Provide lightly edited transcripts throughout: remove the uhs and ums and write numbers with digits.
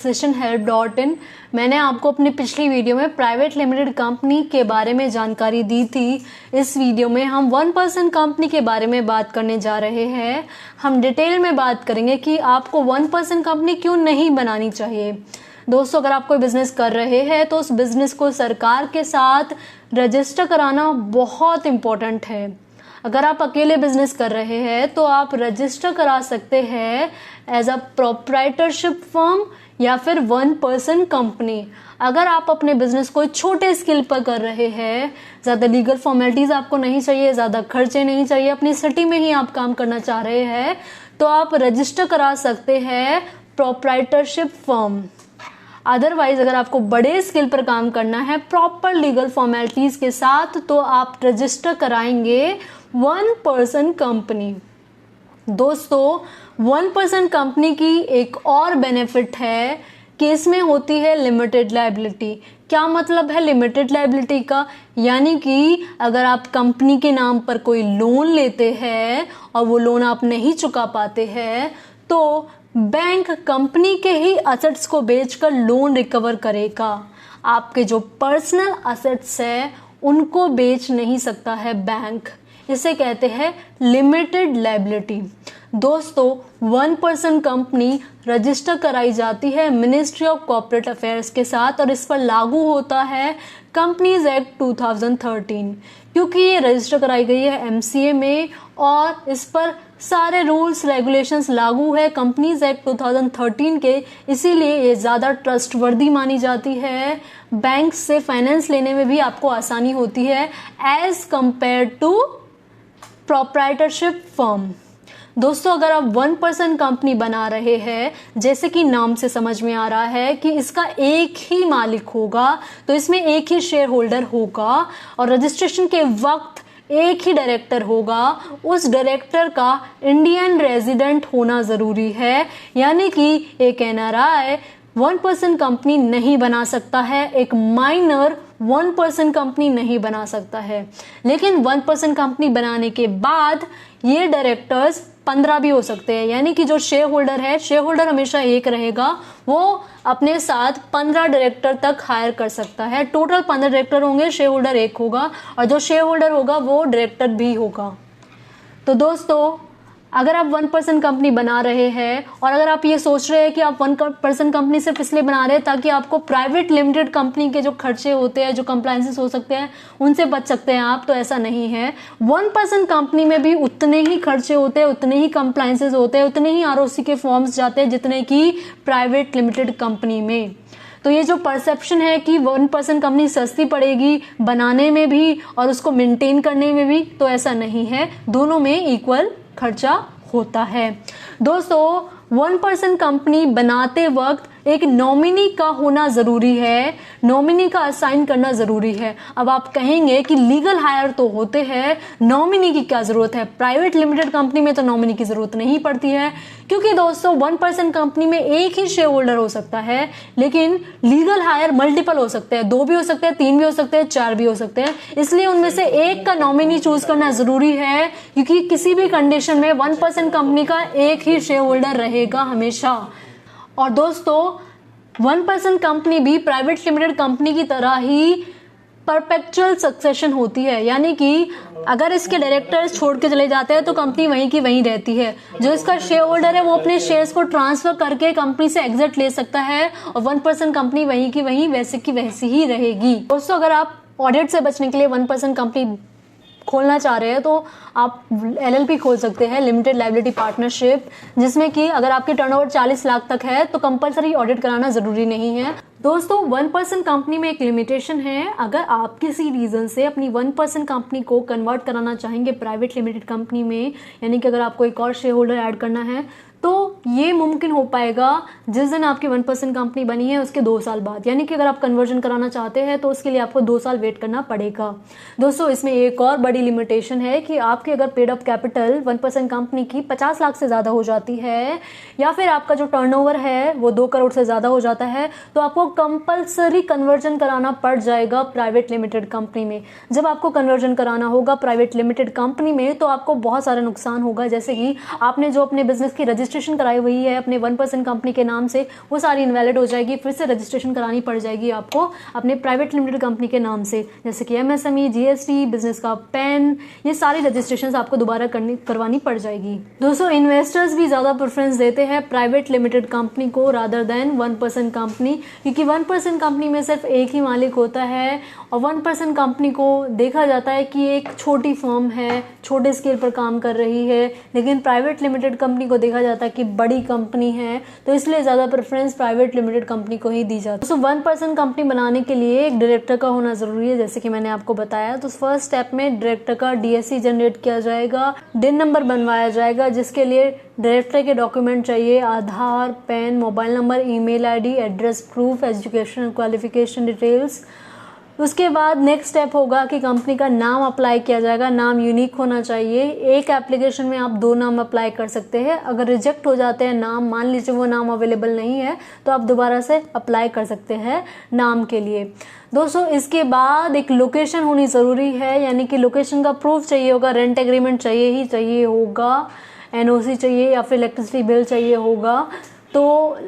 sessionhelp.in। मैंने आपको अपनी पिछली वीडियो में प्राइवेट लिमिटेड कंपनी के बारे में जानकारी दी थी। इस वीडियो में हम 1% कंपनी के बारे में बात करने जा रहे हैं। हम डिटेल में बात करेंगे कि आपको 1% कंपनी क्यों नहीं बनानी चाहिए। दोस्तों, अगर आप कोई बिजनेस कर रहे हैं तो उस बिजनेस को सरकार के साथ रजिस्टर कराना बहुत इम्पोर्टेंट है। अगर आप अकेले बिजनेस कर रहे हैं तो आप रजिस्टर करा सकते हैं एज अ प्रोप्राइटरशिप फर्म या फिर 1% कंपनी। अगर आप अपने बिजनेस को छोटे स्केल पर कर रहे हैं, ज़्यादा लीगल फॉर्मेलिटीज़ आपको नहीं चाहिए, ज़्यादा खर्चे नहीं चाहिए, अपनी सिटी में ही आप काम करना चाह रहे हैं, तो आप रजिस्टर करा सकते हैं प्रोप्राइटरशिप फर्म। अदरवाइज अगर आपको बड़े स्केल पर काम करना है प्रॉपर लीगल फॉर्मेलिटीज़ के साथ, तो आप रजिस्टर कराएंगे 1% कंपनी। दोस्तों, 1% कंपनी की एक और बेनिफिट है कि इसमें होती है लिमिटेड लायबिलिटी। क्या मतलब है लिमिटेड लायबिलिटी का? यानी कि अगर आप कंपनी के नाम पर कोई लोन लेते हैं और वो लोन आप नहीं चुका पाते हैं, तो बैंक कंपनी के ही असेट्स को बेचकर लोन रिकवर करेगा। आपके जो पर्सनल असेट्स है उनको बेच नहीं सकता है बैंक। इसे कहते हैं लिमिटेड लायबिलिटी। दोस्तों, 1% कंपनी रजिस्टर कराई जाती है मिनिस्ट्री ऑफ कॉर्पोरेट अफेयर्स के साथ और इस पर लागू होता है कंपनीज एक्ट 2013। क्योंकि ये रजिस्टर कराई गई है एमसीए में और इस पर सारे रूल्स रेगुलेशंस लागू है कंपनीज एक्ट 2013 के, इसीलिए ये ज़्यादा ट्रस्टवर्दी मानी जाती है। बैंक से फाइनेंस लेने में भी आपको आसानी होती है as compared to proprietorship firm. दोस्तों, अगर आप 1% कंपनी बना रहे हैं, जैसे कि नाम से समझ में आ रहा है कि इसका एक ही मालिक होगा, तो इसमें एक ही शेयर होल्डर होगा और रजिस्ट्रेशन के वक्त एक ही डायरेक्टर होगा। उस डायरेक्टर का इंडियन रेजिडेंट होना ज़रूरी है, यानी कि एक एनआरआई 1% कंपनी नहीं बना सकता है, एक माइनर 1% कंपनी नहीं बना सकता है। लेकिन 1% कंपनी बनाने के बाद ये डायरेक्टर्स 15 भी हो सकते हैं, यानी कि जो शेयर होल्डर है, शेयर होल्डर हमेशा एक रहेगा, वो अपने साथ 15 डायरेक्टर तक हायर कर सकता है। टोटल 15 डायरेक्टर होंगे, शेयर होल्डर एक होगा और जो शेयर होल्डर होगा वो डायरेक्टर भी होगा। तो दोस्तों, अगर आप 1% कंपनी बना रहे हैं और अगर आप ये सोच रहे हैं कि आप 1% कंपनी सिर्फ इसलिए बना रहे हैं ताकि आपको प्राइवेट लिमिटेड कंपनी के जो खर्चे होते हैं, जो कंप्लायंसेस हो सकते हैं, उनसे बच सकते हैं आप, तो ऐसा नहीं है। 1% कंपनी में भी उतने ही खर्चे होते हैं, उतने ही कंप्लायंसेस होते हैं, उतने ही आरओसी के फॉर्म्स जाते हैं जितने की प्राइवेट लिमिटेड कंपनी में। तो ये जो परसेप्शन है कि 1% कंपनी सस्ती पड़ेगी बनाने में भी और उसको मेंटेन करने में भी, तो ऐसा नहीं है। दोनों में इक्वल खर्चा होता है। दोस्तों, 1% कंपनी बनाते वक्त एक नॉमिनी का होना जरूरी है, नॉमिनी का असाइन करना जरूरी है। अब आप कहेंगे कि लीगल हायर तो होते हैं, नॉमिनी की क्या जरूरत है? प्राइवेट लिमिटेड कंपनी में तो नॉमिनी की जरूरत नहीं पड़ती है, क्योंकि दोस्तों 1% कंपनी में एक ही शेयर होल्डर हो सकता है, लेकिन लीगल हायर मल्टीपल हो सकते हैं, 2 भी हो सकते हैं, 3 भी हो सकते हैं, 4 भी हो सकते हैं। इसलिए उनमें से एक का नॉमिनी चूज करना जरूरी है, क्योंकि किसी भी कंडीशन में 1% कंपनी का एक ही शेयर होल्डर रहेगा हमेशा। और दोस्तों, 1% कंपनी भी प्राइवेट लिमिटेड कंपनी की तरह ही परपेचुअल सक्सेशन होती है, यानी कि अगर इसके डायरेक्टर्स छोड़ के चले जाते हैं तो कंपनी वहीं की वहीं रहती है। जो इसका शेयर होल्डर है वो अपने शेयर्स को ट्रांसफर करके कंपनी से एग्जिट ले सकता है और 1% कंपनी वहीं की वहीं वैसे की वैसी ही रहेगी। दोस्तों, अगर आप ऑडिट से बचने के लिए 1% कंपनी खोलना चाह रहे हैं तो आप LLP खोल सकते हैं, लिमिटेड लायबिलिटी पार्टनरशिप, जिसमें कि अगर आपकी टर्नओवर 40 लाख तक है तो कंपलसरी ऑडिट कराना जरूरी नहीं है। दोस्तों, 1% कंपनी में एक लिमिटेशन है। अगर आप किसी रीजन से अपनी 1% कंपनी को कन्वर्ट कराना चाहेंगे प्राइवेट लिमिटेड कंपनी में, यानी कि अगर आपको एक और शेयर होल्डर ऐड करना है, तो ये मुमकिन हो पाएगा जिस दिन आपकी 1% कंपनी बनी है उसके 2 साल बाद। यानी कि अगर आप कन्वर्जन कराना चाहते हैं तो उसके लिए आपको 2 साल वेट करना पड़ेगा। दोस्तों, इसमें एक और बड़ी लिमिटेशन है कि आपकी अगर पेड अप कैपिटल 1% कंपनी की 50 लाख से ज़्यादा हो जाती है या फिर आपका जो टर्नओवर है वो 2 करोड़ से ज़्यादा हो जाता है, तो आपको कंपलसरी कन्वर्जन कराना पड़ जाएगा प्राइवेट लिमिटेड कंपनी में। जब आपको कन्वर्जन कराना होगा प्राइवेट लिमिटेड कंपनी में तो आपको बहुत सारा नुकसान होगा, जैसे कि आपने जो अपने बिजनेस की रजिस्ट्रेशन कराई हुई है अपने 1% कंपनी के नाम से, वो सारी इनवैलिड हो जाएगी, फिर से रजिस्ट्रेशन करानी पड़ जाएगी आपको अपने प्राइवेट लिमिटेड कंपनी के नाम से, जैसे कि MSME, GST, बिजनेस का पैन, ये सारी रजिस्ट्रेशन आपको दोबारा करवानी पड़ जाएगी। दोस्तों, इन्वेस्टर्स भी ज़्यादा प्रेफरेंस देते हैं प्राइवेट लिमिटेड कंपनी को रादर देन 1% कंपनी, क्योंकि 1% कंपनी में सिर्फ एक ही मालिक होता है और 1% कंपनी को देखा जाता है कि एक छोटी फर्म है, छोटे स्केल पर काम कर रही है, लेकिन प्राइवेट लिमिटेड कंपनी को देखा जाता है कि बड़ी कंपनी है, तो इसलिए ज़्यादा प्रेफरेंस प्राइवेट लिमिटेड कंपनी को ही दी जाती है। तो 1% कंपनी बनाने के लिए एक डायरेक्टर का होना ज़रूरी है, जैसे कि मैंने आपको बताया। तो फर्स्ट स्टेप में डायरेक्टर का DSC जनरेट किया जाएगा, DIN नंबर बनवाया जाएगा, जिसके लिए डायरेक्टर के डॉक्यूमेंट चाहिए, Aadhaar, PAN, mobile number, email ID, address proof, education qualification details. उसके बाद नेक्स्ट स्टेप होगा कि कंपनी का नाम अप्लाई किया जाएगा, नाम यूनिक होना चाहिए। एक एप्लीकेशन में आप 2 नाम अप्लाई कर सकते हैं। अगर रिजेक्ट हो जाते हैं नाम, मान लीजिए वो नाम अवेलेबल नहीं है, तो आप दोबारा से अप्लाई कर सकते हैं नाम के लिए। दोस्तों, इसके बाद एक लोकेशन होनी ज़रूरी है, यानी कि लोकेशन का प्रूफ चाहिए होगा, रेंट एग्रीमेंट चाहिए ही चाहिए होगा, NOC चाहिए या फिर इलेक्ट्रिसिटी बिल चाहिए होगा। तो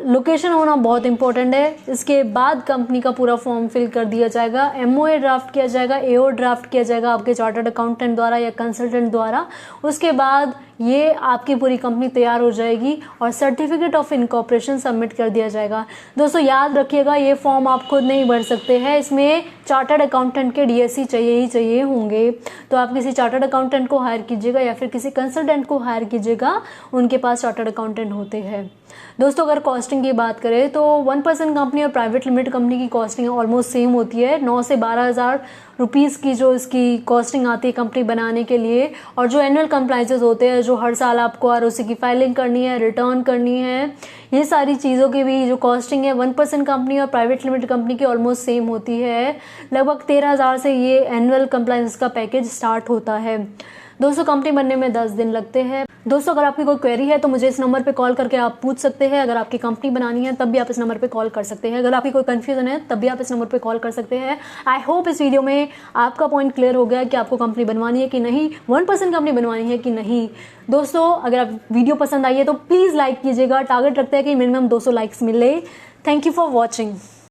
लोकेशन होना बहुत इंपॉर्टेंट है। इसके बाद कंपनी का पूरा फॉर्म फिल कर दिया जाएगा, MOA ड्राफ्ट किया जाएगा, AO ड्राफ्ट किया जाएगा आपके चार्टर्ड अकाउंटेंट द्वारा या कंसल्टेंट द्वारा। उसके बाद ये आपकी पूरी कंपनी तैयार हो जाएगी और सर्टिफिकेट ऑफ इनकॉर्पोरेशन सबमिट कर दिया जाएगा। दोस्तों, याद रखिएगा, ये फॉर्म आप खुद नहीं भर सकते हैं, इसमें चार्टर्ड अकाउंटेंट के DSC चाहिए ही चाहिए होंगे। तो आप किसी चार्टर्ड अकाउंटेंट को हायर कीजिएगा या फिर किसी कंसल्टेंट को हायर कीजिएगा, उनके पास चार्टर्ड अकाउंटेंट होते हैं। दोस्तों, अगर कॉस्टिंग की बात करें तो 1% कंपनी और प्राइवेट लिमिटेड कंपनी की कॉस्टिंग ऑलमोस्ट सेम होती है। 9 से 12,000 रुपीज़ की जो इसकी कॉस्टिंग आती है कंपनी बनाने के लिए, और जो एनुअल कंप्लाइंसेस होते हैं, जो हर साल आपको ROC की फाइलिंग करनी है, रिटर्न करनी है, ये सारी चीज़ों की भी जो कॉस्टिंग है 1% कंपनी और प्राइवेट लिमिटेड कंपनी की ऑलमोस्ट सेम होती है। लगभग 13,000 से ये एनुअल कंप्लाइंस का पैकेज स्टार्ट होता है। दोस्तों, कंपनी बनने में 10 दिन लगते हैं। दोस्तों, अगर आपकी कोई क्वेरी है तो मुझे इस नंबर पे कॉल करके आप पूछ सकते हैं। अगर आपकी कंपनी बनानी है तब भी आप इस नंबर पे कॉल कर सकते हैं। अगर आपकी कोई कंफ्यूजन है तब भी आप इस नंबर पे कॉल कर सकते हैं। आई होप इस वीडियो में आपका पॉइंट क्लियर हो गया कि आपको कंपनी बनवानी है कि नहीं, 1% कंपनी बनवानी है कि नहीं। दोस्तों, अगर आप वीडियो पसंद आई है तो प्लीज़ लाइक कीजिएगा। टारगेट रखते हैं कि मिनिमम 200 लाइक्स मिले। Thank you for watching.